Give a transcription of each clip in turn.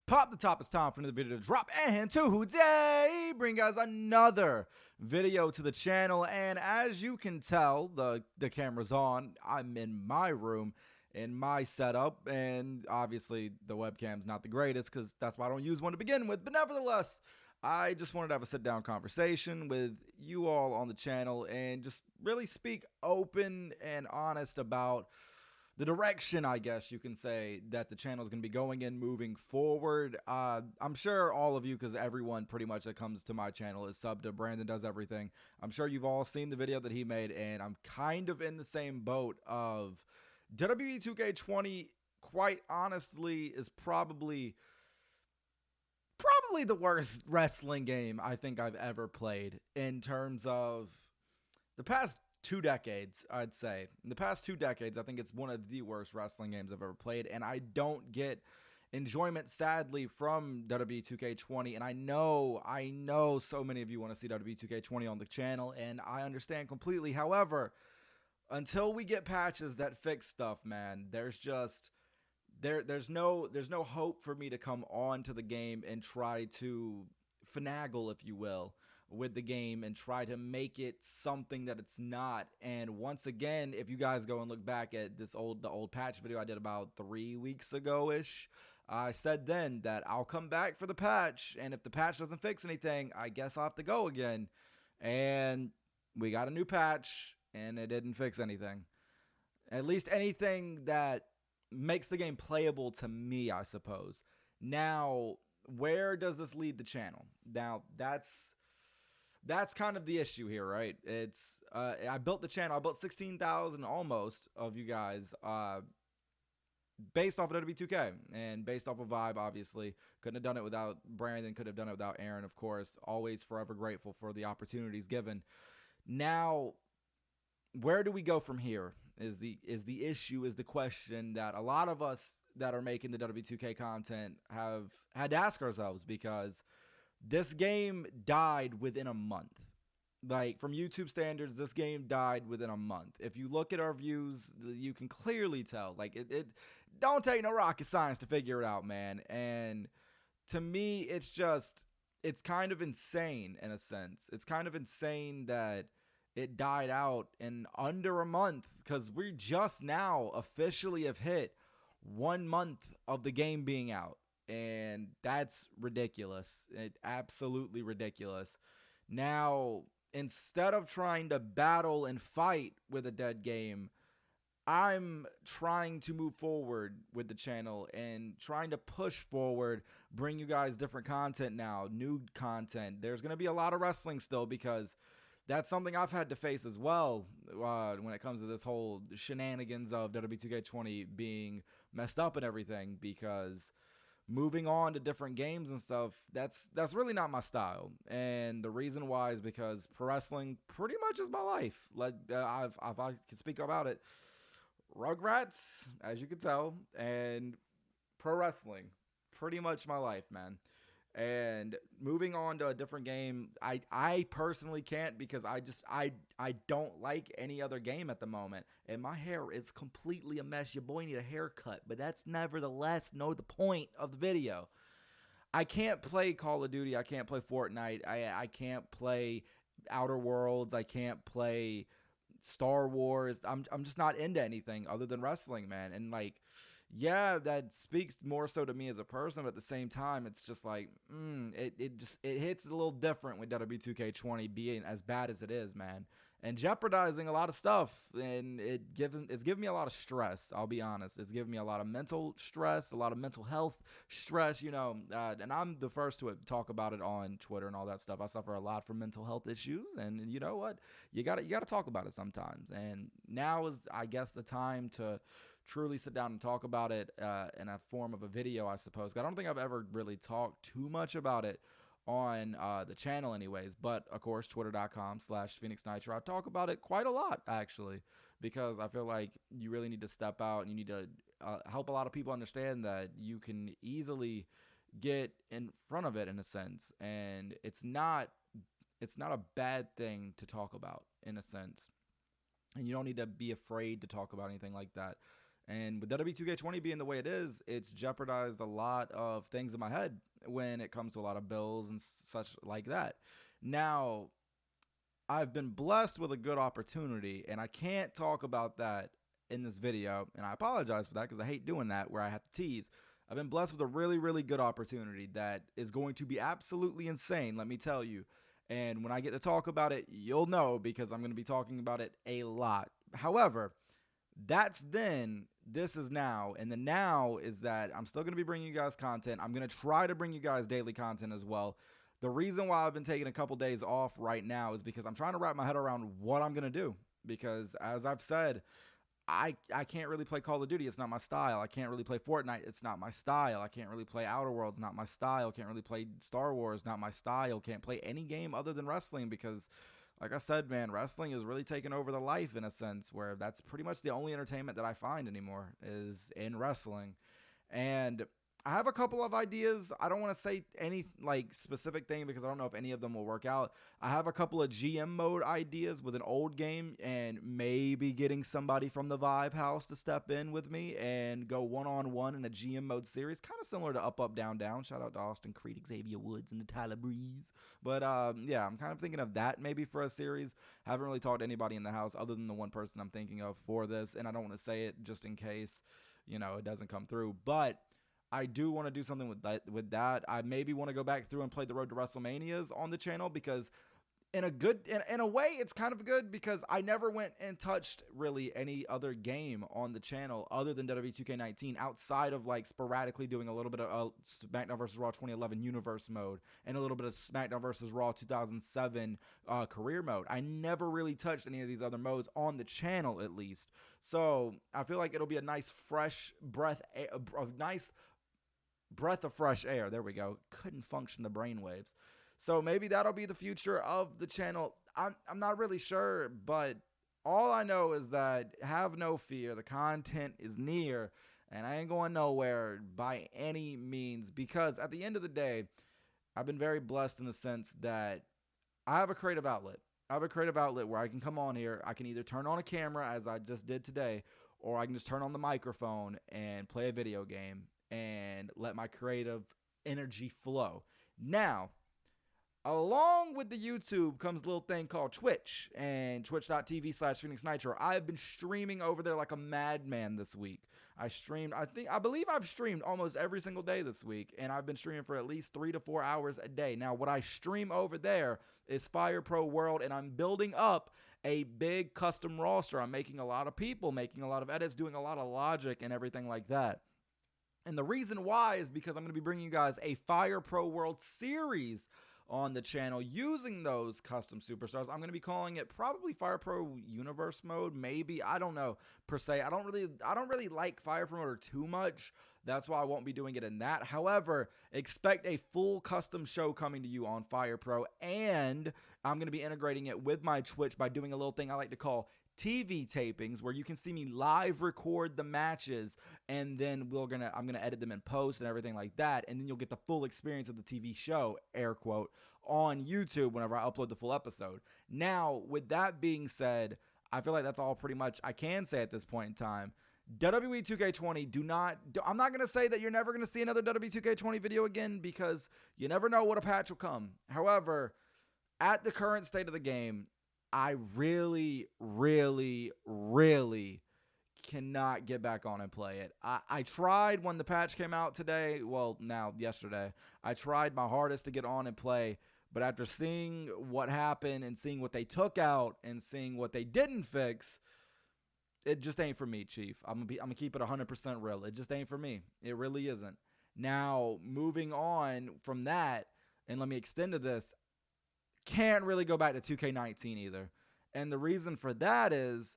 Pop the top, it's time for another video to drop, and today bring guys another video to the channel. And as you can tell, the camera's on. I'm in my room in my setup, and obviously the webcam's not the greatest because that's why I don't use one to begin with. But nevertheless, I just wanted to have a sit-down conversation with you all on the channel and just really speak open and honest about the direction, I guess you can say, that the channel is going to be going in moving forward. I'm sure all of you, because everyone pretty much that comes to my channel is subbed to Brandon Does Everything. I'm sure you've all seen the video that he made, and I'm kind of in the same boat of WWE 2K20, quite honestly, is probably the worst wrestling game I think I've ever played in terms of the past 2 decades, I'd say. In the past 2 decades, I think it's one of the worst wrestling games I've ever played, and I don't get enjoyment, sadly, from WWE 2K20, and I know so many of you want to see WWE 2K20 on the channel, and I understand completely. However, until we get patches that fix stuff, man, there's just there's no hope for me to come on to the game and try to finagle, if you will, with the game and try to make it something that it's not. And once again, if you guys go and look back at the old patch video I did about 3 weeks ago ish, I said then that I'll come back for the patch, and if the patch doesn't fix anything, I guess I'll have to go again. And we got a new patch and it didn't fix anything, at least anything that makes the game playable to me, I suppose. Now, where does this lead the channel? Now, that's kind of the issue here, right? It's I built the channel. I built 16,000 almost of you guys based off of WWE2K and based off of Vibe, obviously. Couldn't have done it without Brandon. Could have done it without Aaron, of course. Always forever grateful for the opportunities given. Now, where do we go from here is the issue, is the question that a lot of us that are making the WWE2K content have had to ask ourselves, because this game died within a month. Like, from YouTube standards, this game died within a month. If you look at our views, you can clearly tell. Like, it don't take no rocket science to figure it out, man. And to me, it's kind of insane in a sense. It's kind of insane that it died out in under a month, because we just now officially have hit 1 month of the game being out. And that's ridiculous. Absolutely ridiculous. Now, instead of trying to battle and fight with a dead game, I'm trying to move forward with the channel and trying to push forward, bring you guys different content now, new content. There's going to be a lot of wrestling still, because that's something I've had to face as well when it comes to this whole shenanigans of WWE 2K20 being messed up and everything, because moving on to different games and stuff, that's really not my style. And the reason why is because pro wrestling pretty much is my life. Like, if I can speak about it, Rugrats, as you can tell, and pro wrestling, pretty much my life, man. And moving on to a different game, I personally can't, because I don't like any other game at the moment. And my hair is completely a mess. Your boy need a haircut, but that's nevertheless the point of the video. I can't play Call of Duty. I can't play Fortnite. I can't play Outer Worlds. I can't play Star Wars. I'm just not into anything other than wrestling, man. And like, yeah, that speaks more so to me as a person, but at the same time, it's just like, it hits a little different with WWE 2K20 being as bad as it is, man, and jeopardizing a lot of stuff, and it's giving me a lot of stress. I'll be honest, it's giving me a lot of mental stress, a lot of mental health stress, and I'm the first to talk about it on Twitter and all that stuff. I suffer a lot from mental health issues, and you know what, you gotta talk about it sometimes, and now is, I guess, the time to truly sit down and talk about it in a form of a video, I suppose. I don't think I've ever really talked too much about it on the channel anyways, but of course, twitter.com/Phoenix Nitro. I talk about it quite a lot, actually, because I feel like you really need to step out and you need to help a lot of people understand that you can easily get in front of it, in a sense, and it's not a bad thing to talk about, in a sense, and you don't need to be afraid to talk about anything like that. And with WWE2K20 being the way it is, it's jeopardized a lot of things in my head when it comes to a lot of bills and such like that. Now, I've been blessed with a good opportunity, and I can't talk about that in this video, and I apologize for that because I hate doing that where I have to tease. I've been blessed with a really, really good opportunity that is going to be absolutely insane, let me tell you. And when I get to talk about it, you'll know because I'm going to be talking about it a lot. However, that's then, this is now. And the now is that I'm still going to be bringing you guys content. I'm going to try to bring you guys daily content as well. The reason why I've been taking a couple days off right now is because I'm trying to wrap my head around what I'm going to do. Because as I've said, I can't really play Call of Duty. It's not my style. I can't really play Fortnite. It's not my style. I can't really play Outer Worlds. Not my style. Can't really play Star Wars. Not my style. Can't play any game other than wrestling because, like I said, man, wrestling is really taking over the life in a sense where that's pretty much the only entertainment that I find anymore is in wrestling. And I have a couple of ideas. I don't want to say any like specific thing because I don't know if any of them will work out. I have a couple of GM mode ideas with an old game and maybe getting somebody from the Vibe House to step in with me and go one-on-one in a GM mode series, kind of similar to Up, Up, Down, Down. Shout out to Austin Creed, Xavier Woods, and Tyler Breeze. But yeah, I'm kind of thinking of that maybe for a series. Haven't really talked to anybody in the house other than the one person I'm thinking of for this, and I don't want to say it just in case, you know, it doesn't come through. But I do want to do something with that. I maybe want to go back through and play the Road to WrestleManias on the channel because in a way it's kind of good because I never went and touched really any other game on the channel other than WWE 2K19 outside of like sporadically doing a little bit of SmackDown vs. Raw 2011 Universe mode and a little bit of SmackDown vs. Raw 2007 career mode. I never really touched any of these other modes on the channel at least. So I feel like it'll be a nice fresh breath, a nice breath of fresh air. There we go. Couldn't function the brainwaves. So maybe that'll be the future of the channel. I'm not really sure, but all I know is that have no fear. The content is near, and I ain't going nowhere by any means because at the end of the day, I've been very blessed in the sense that I have a creative outlet. I have a creative outlet where I can come on here. I can either turn on a camera as I just did today, or I can just turn on the microphone and play a video game and let my creative energy flow. Now, along with the YouTube comes a little thing called Twitch and twitch.tv/Phoenix Nitro. I've been streaming over there like a madman this week. I believe I've streamed almost every single day this week, and I've been streaming for at least 3 to 4 hours a day. Now, what I stream over there is Fire Pro World, and I'm building up a big custom roster. I'm making a lot of people, making a lot of edits, doing a lot of logic and everything like that. And the reason why is because I'm going to be bringing you guys a Fire Pro World series on the channel using those custom superstars. I'm going to be calling it probably Fire Pro Universe mode, maybe. I don't know per se. I don't really like Fire Promoter too much. That's why I won't be doing it in that. However, expect a full custom show coming to you on Fire Pro, and I'm going to be integrating it with my Twitch by doing a little thing I like to call TV tapings where you can see me live record the matches, and then I'm gonna edit them in post and everything like that, and then you'll get the full experience of the TV show, air quote, on YouTube whenever I upload the full episode. Now, with that being said, I feel like that's all pretty much I can say at this point in time. WWE 2K20, I'm not going to say that you're never going to see another WWE 2K20 video again because you never know what a patch will come. However, at the current state of the game, I really, really, really cannot get back on and play it. I tried when the patch came out today, yesterday. I tried my hardest to get on and play, but after seeing what happened and seeing what they took out and seeing what they didn't fix, it just ain't for me, Chief. I'm gonna keep it 100% real. It just ain't for me. It really isn't. Now, moving on from that, and let me extend to this, can't really go back to 2K19 either. And the reason for that is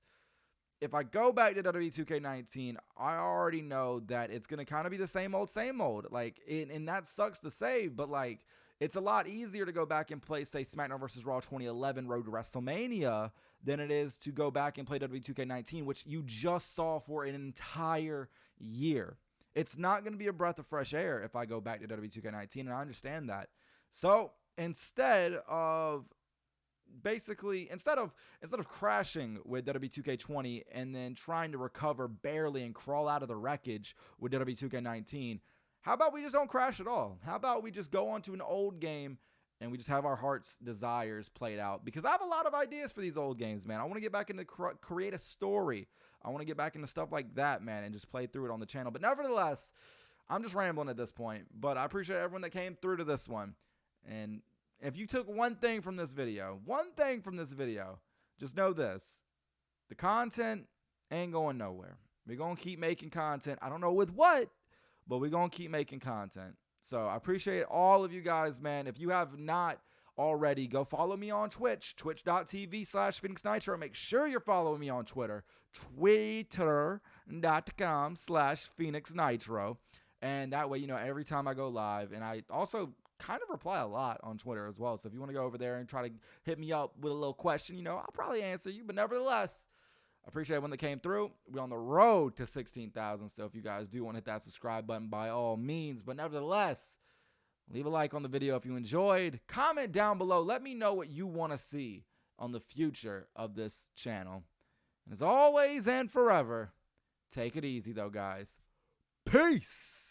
if I go back to WWE 2K19, I already know that it's going to kind of be the same old, same old. Like, and that sucks to say, but like, it's a lot easier to go back and play, say, SmackDown vs. Raw 2011 Road to WrestleMania than it is to go back and play WWE 2K19, which you just saw for an entire year. It's not going to be a breath of fresh air if I go back to WWE 2K19, and I understand that. So instead of basically instead of crashing with WWE 2K20 and then trying to recover barely and crawl out of the wreckage with WWE 2K19, how about we just don't crash at all? How about we just go on to an old game and we just have our heart's desires played out? Because I have a lot of ideas for these old games, man. I want to get back into create a story. I want to get back into stuff like that, man, and just play through it on the channel. But nevertheless, I'm just rambling at this point. But I appreciate everyone that came through to this one. And if you took one thing from this video, just know this. The content ain't going nowhere. We're going to keep making content. I don't know with what, but we're going to keep making content. So I appreciate all of you guys, man. If you have not already, go follow me on Twitch, twitch.tv/Phoenix Nitro. Make sure you're following me on Twitter, twitter.com/Phoenix Nitro. And that way, you know, every time I go live, and I also kind of reply a lot on Twitter as well. So if you want to go over there and try to hit me up with a little question, you know, I'll probably answer you. But nevertheless, I appreciate everyone that came through. We're on the road to 16,000. So if you guys do want to hit that subscribe button, by all means. But nevertheless, leave a like on the video if you enjoyed. Comment down below. Let me know what you want to see on the future of this channel. And as always and forever, take it easy though, guys. Peace.